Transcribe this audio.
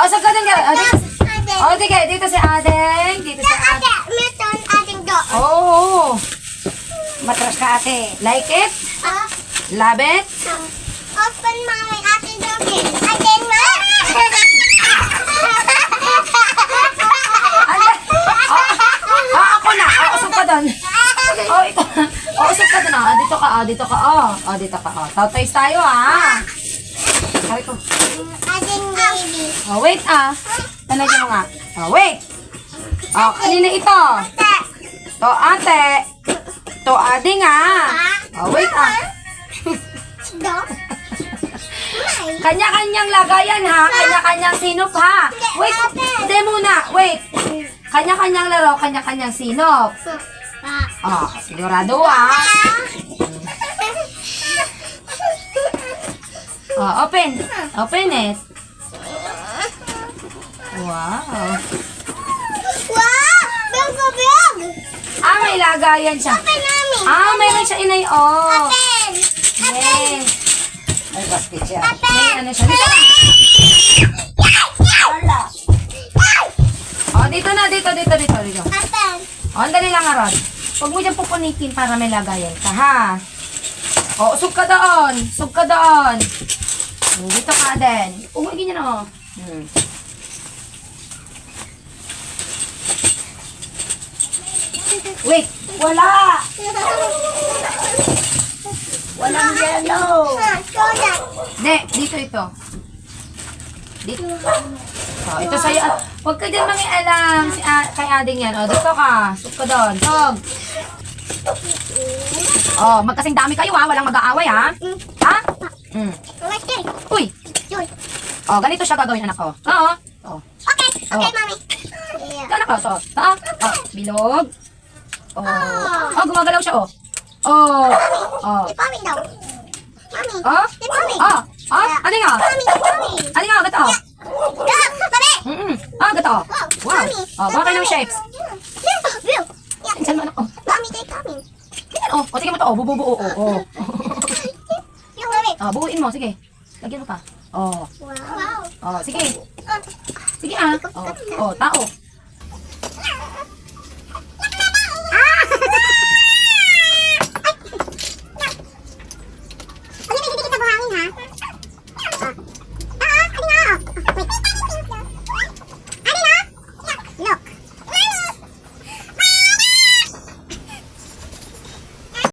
usap ka din. Sige, dito si Adeng. Dito si Adeng. Meron ating doon. Oh. Matras ka, ate. Like it? Love it? Open mami ating doon. Ating ma. Ako na. Usap ka doon. Ito. Usap ka doon. Dito ka. Dito ka. Tatays tayo, Sabi ko. Ating baby. Wait, Tanagin mo nga. Wait. Kanina ito. To, ate. To, ading, wait, Kanya-kanyang lagayan, Kanya-kanyang sinop, Wait. Hindi muna. Wait. Kanya-kanyang laro, kanya-kanyang sinop. Sigurado, Open. Open it. Wow. Wow! Big! May lagayan siya. Open mami. Mayroon siya inay, Open! Yes. Ay, basket siya. Open! May ano siya. Dito na. Wala. Dito na. Dito. Open! Ang dali lang, Rod. Huwag mo dyan pupunitin para may lagayan ka, usog ka doon. Dito ka din. Umagin niya na, Wait, wala. Walang yellow. Soda. Hindi, dito ito. Dito. Ito sa'yo. Huwag ka din mangialam kay ading yan. Dito ka. Suk ka doon. Tog. Magkasing dami kayo, Walang mag-aaway, Uy. Ganito siya gagawin, anak ko. Okay, mami. Anak ko, bilog. Gumagalaw siya, Mami daw. Mami. Mami. Ano nga? Ano nga, gato? Mami. Gato. Wow. Baka ng shapes. Bill. Saan mo, anak ko? Mami, they coming. Sige mo to, bubuo. Yung mami. Buuin mo, sige. Lagyan mo pa. Wow. Sige. Sige, tao.